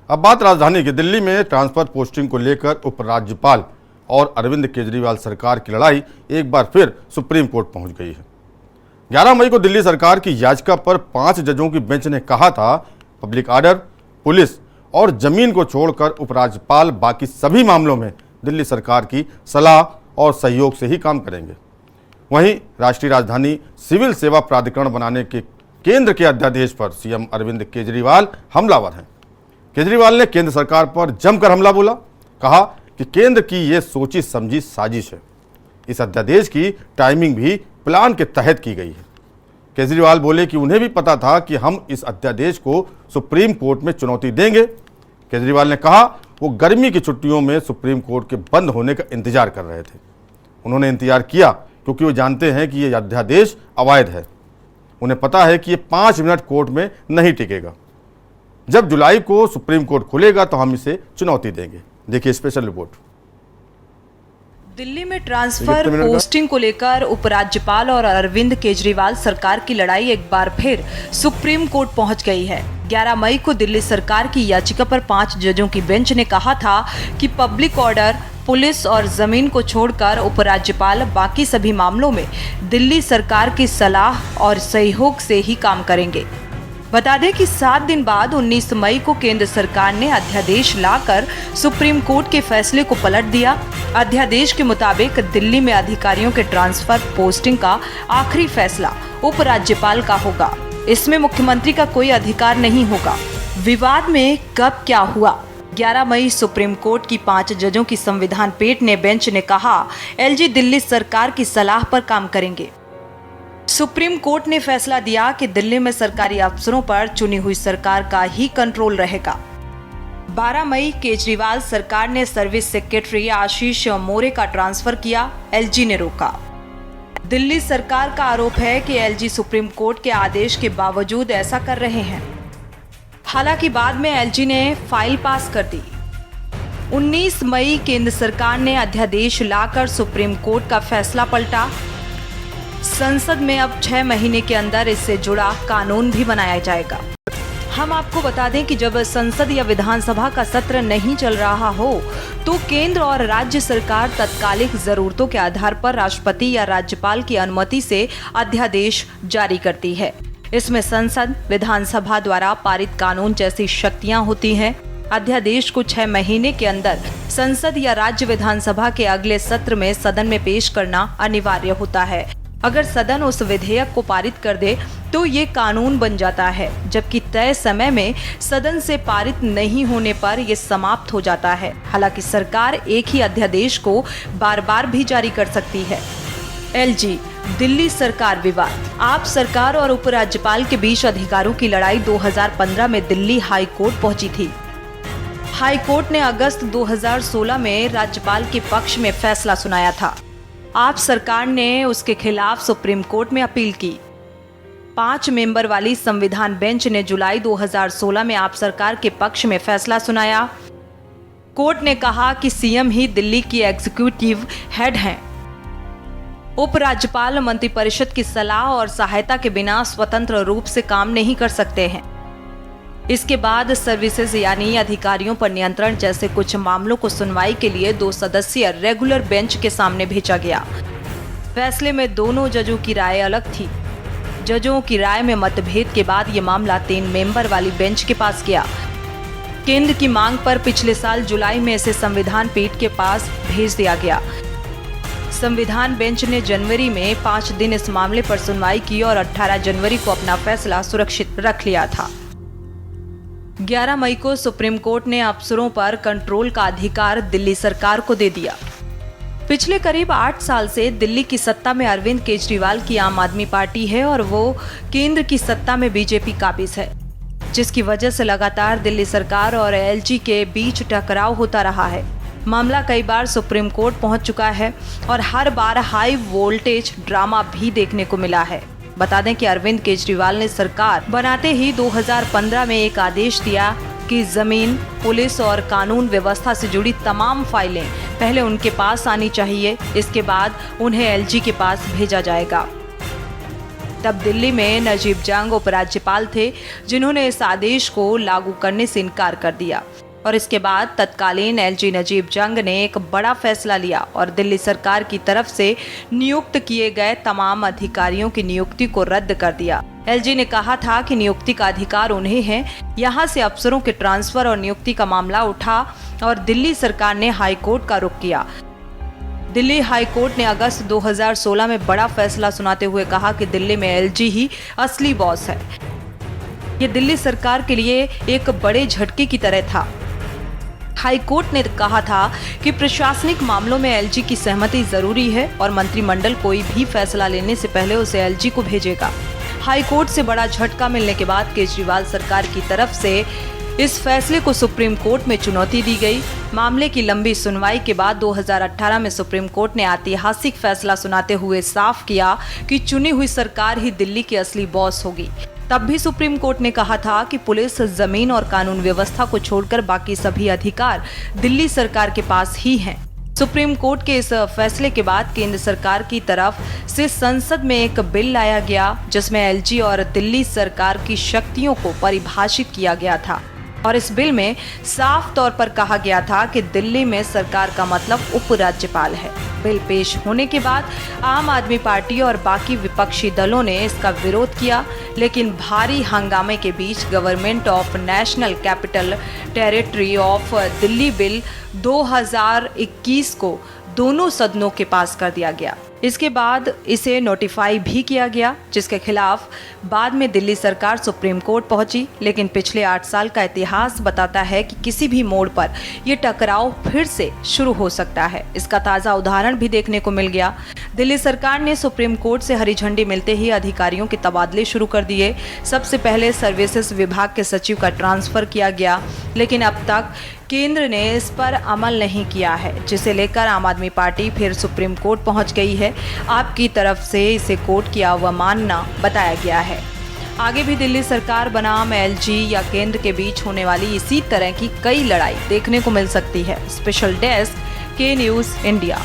अब बात राजधानी की। दिल्ली में ट्रांसफर पोस्टिंग को लेकर उपराज्यपाल और अरविंद केजरीवाल सरकार की लड़ाई एक बार फिर सुप्रीम कोर्ट पहुंच गई है। 11 मई को दिल्ली सरकार की याचिका पर 5 जजों की बेंच ने कहा था, पब्लिक ऑर्डर, पुलिस और जमीन को छोड़कर उपराज्यपाल बाकी सभी मामलों में दिल्ली सरकार की सलाह और सहयोग से ही काम करेंगे। वहीं राष्ट्रीय राजधानी सिविल सेवा प्राधिकरण बनाने के केंद्र के अध्यादेश पर सीएम अरविंद केजरीवाल हमलावर हैं। केजरीवाल ने केंद्र सरकार पर जमकर हमला बोला, कहा कि केंद्र की ये सोची समझी साजिश है। इस अध्यादेश की टाइमिंग भी प्लान के तहत की गई है। केजरीवाल बोले कि उन्हें भी पता था कि हम इस अध्यादेश को सुप्रीम कोर्ट में चुनौती देंगे। केजरीवाल ने कहा वो गर्मी की छुट्टियों में सुप्रीम कोर्ट के बंद होने का इंतजार कर रहे थे। उन्होंने इंतजार किया क्योंकि वो जानते हैं कि ये अध्यादेश अवैध है। उन्हें पता है कि ये 5 मिनट कोर्ट में नहीं टिकेगा। जब जुलाई को सुप्रीम कोर्ट खुलेगा तो हम इसे चुनौती देंगे। देखिए स्पेशल रिपोर्ट। दिल्ली में ट्रांसफर पोस्टिंग को लेकर उपराज्यपाल और अरविंद केजरीवाल सरकार की लड़ाई एक बार फिर सुप्रीम कोर्ट पहुंच गई है। 11 मई को दिल्ली सरकार की याचिका पर 5 जजों की बेंच ने कहा था कि पब्लिक ऑर्डर, पुलिस और जमीन को छोड़कर उपराज्यपाल बाकी सभी मामलों में दिल्ली सरकार की सलाह और सहयोग से ही काम करेंगे। बता दें कि 7 दिन बाद 19 मई को केंद्र सरकार ने अध्यादेश लाकर सुप्रीम कोर्ट के फैसले को पलट दिया। अध्यादेश के मुताबिक दिल्ली में अधिकारियों के ट्रांसफर पोस्टिंग का आखिरी फैसला उपराज्यपाल का होगा। इसमें मुख्यमंत्री का कोई अधिकार नहीं होगा। विवाद में कब क्या हुआ? 11 मई सुप्रीम कोर्ट की 5 जजों की संविधान पीठ ने बेंच ने कहा, एलजी दिल्ली सरकार की सलाह पर काम करेंगे। सुप्रीम कोर्ट ने फैसला दिया कि दिल्ली में सरकारी अफसरों पर चुनी हुई सरकार का ही कंट्रोल रहेगा। 12 मई केजरीवाल सरकार ने सर्विस सेक्रेटरी आशीष मोरे का ट्रांसफर किया, एलजी ने रोका। दिल्ली सरकार का आरोप है कि एलजी सुप्रीम कोर्ट के आदेश के बावजूद ऐसा कर रहे हैं। हालांकि बाद में एलजी ने फाइल पास कर दी। 19 मई केंद्र सरकार ने अध्यादेश लाकर सुप्रीम कोर्ट का फैसला पलटा। संसद में अब 6 महीने के अंदर इससे जुड़ा कानून भी बनाया जाएगा। हम आपको बता दें कि जब संसद या विधानसभा का सत्र नहीं चल रहा हो तो केंद्र और राज्य सरकार तत्कालिक जरूरतों के आधार पर राष्ट्रपति या राज्यपाल की अनुमति से अध्यादेश जारी करती है। इसमें संसद, विधानसभा द्वारा पारित कानून जैसी शक्तियां होती हैं। अध्यादेश को 6 महीने के अंदर संसद या राज्य विधानसभा के अगले सत्र में सदन में पेश करना अनिवार्य होता है। अगर सदन उस विधेयक को पारित कर दे तो ये कानून बन जाता है, जबकि तय समय में सदन से पारित नहीं होने पर यह समाप्त हो जाता है। हालांकि सरकार एक ही अध्यादेश को बार बार भी जारी कर सकती है। एलजी दिल्ली सरकार विवाद। आप सरकार और उपराज्यपाल के बीच अधिकारों की लड़ाई 2015 में दिल्ली हाई कोर्ट पहुंची थी। हाई कोर्ट ने अगस्त 2016 में राज्यपाल के पक्ष में फैसला सुनाया था। आप सरकार ने उसके खिलाफ सुप्रीम कोर्ट में अपील की। 5 मेंबर वाली संविधान बेंच ने जुलाई 2016 में आप सरकार के पक्ष में फैसला सुनाया। कोर्ट ने कहा कि सीएम ही दिल्ली की एग्जीक्यूटिव हेड हैं। उपराज्यपाल मंत्रिपरिषद की सलाह और सहायता के बिना स्वतंत्र रूप से काम नहीं कर सकते हैं। इसके बाद सर्विसेज यानी अधिकारियों पर नियंत्रण जैसे कुछ मामलों को सुनवाई के लिए 2 सदस्यीय रेगुलर बेंच के सामने भेजा गया। फैसले में दोनों जजों की राय अलग थी। जजों की राय में मतभेद के बाद ये मामला 3 मेंबर वाली बेंच के पास गया। केंद्र की मांग पर पिछले साल जुलाई में इसे संविधान पीठ के पास भेज दिया गया। संविधान बेंच ने जनवरी में 5 दिन इस मामले पर सुनवाई की और 18 जनवरी को अपना फैसला सुरक्षित रख लिया था। 11 मई को सुप्रीम कोर्ट ने अफसरों पर कंट्रोल का अधिकार दिल्ली सरकार को दे दिया। पिछले करीब 8 साल से दिल्ली की सत्ता में अरविंद केजरीवाल की आम आदमी पार्टी है और वो केंद्र की सत्ता में बीजेपी काबिज है, जिसकी वजह से लगातार दिल्ली सरकार और एलजी के बीच टकराव होता रहा है। मामला कई बार सुप्रीम कोर्ट पहुंच चुका है और हर बार हाई वोल्टेज ड्रामा भी देखने को मिला है। बता दें कि अरविंद केजरीवाल ने सरकार बनाते ही 2015 में एक आदेश दिया कि जमीन, पुलिस और कानून व्यवस्था से जुड़ी तमाम फाइलें पहले उनके पास आनी चाहिए, इसके बाद उन्हें एलजी के पास भेजा जाएगा। तब दिल्ली में नजीब जंग उपराज्यपाल थे, जिन्होंने इस आदेश को लागू करने से इनकार कर दिया और इसके बाद तत्कालीन एलजी नजीब जंग ने एक बड़ा फैसला लिया और दिल्ली सरकार की तरफ से नियुक्त किए गए तमाम अधिकारियों की नियुक्ति को रद्द कर दिया। एलजी ने कहा था कि नियुक्ति का अधिकार उन्हें है। यहाँ से अफसरों के ट्रांसफर और नियुक्ति का मामला उठा और दिल्ली सरकार ने हाई कोर्ट का रुख किया। दिल्ली हाई कोर्ट ने अगस्त 2016 में बड़ा फैसला सुनाते हुए कहा कि दिल्ली में एलजी ही असली बॉस है। ये दिल्ली सरकार के लिए एक बड़े झटके की तरह था। हाई कोर्ट ने कहा था कि प्रशासनिक मामलों में एलजी की सहमति जरूरी है और मंत्रिमंडल कोई भी फैसला लेने से पहले उसे एलजी को भेजेगा। हाई कोर्ट से बड़ा झटका मिलने के बाद केजरीवाल सरकार की तरफ से इस फैसले को सुप्रीम कोर्ट में चुनौती दी गई। मामले की लंबी सुनवाई के बाद 2018 में सुप्रीम कोर्ट ने ऐतिहासिक फैसला सुनाते हुए साफ किया कि चुनी हुई सरकार ही दिल्ली की असली बॉस होगी। तब भी सुप्रीम कोर्ट ने कहा था कि पुलिस, जमीन और कानून व्यवस्था को छोड़कर बाकी सभी अधिकार दिल्ली सरकार के पास ही हैं। सुप्रीम कोर्ट के इस फैसले के बाद केंद्र सरकार की तरफ से संसद में एक बिल लाया गया, जिसमें एलजी और दिल्ली सरकार की शक्तियों को परिभाषित किया गया था और इस बिल में साफ तौर पर कहा गया था कि दिल्ली में सरकार का मतलब उपराज्यपाल है। बिल पेश होने के बाद आम आदमी पार्टी और बाकी विपक्षी दलों ने इसका विरोध किया, लेकिन भारी हंगामे के बीच government of national capital territory of Delhi bill 2021 को दोनों सदनों के पास कर दिया गया। इसके बाद इसे नोटिफाई भी किया गया, जिसके खिलाफ बाद में दिल्ली सरकार सुप्रीम कोर्ट पहुंची। लेकिन पिछले 8 साल का इतिहास बताता है कि किसी भी मोड़ पर यह टकराव फिर से शुरू हो सकता है। इसका ताज़ा उदाहरण भी देखने को मिल गया। दिल्ली सरकार ने सुप्रीम कोर्ट से हरी झंडी मिलते ही अधिकारियों के तबादले शुरू कर दिए। सबसे पहले सर्विसेज विभाग के सचिव का ट्रांसफर किया गया, लेकिन अब तक केंद्र ने इस पर अमल नहीं किया है, जिसे लेकर आम आदमी पार्टी फिर सुप्रीम कोर्ट पहुंच गई है। आपकी तरफ से इसे कोर्ट की अवमानना बताया गया है। आगे भी दिल्ली सरकार बनाम एलजी या केंद्र के बीच होने वाली इसी तरह की कई लड़ाई देखने को मिल सकती है। स्पेशल डेस्क, के न्यूज़ इंडिया।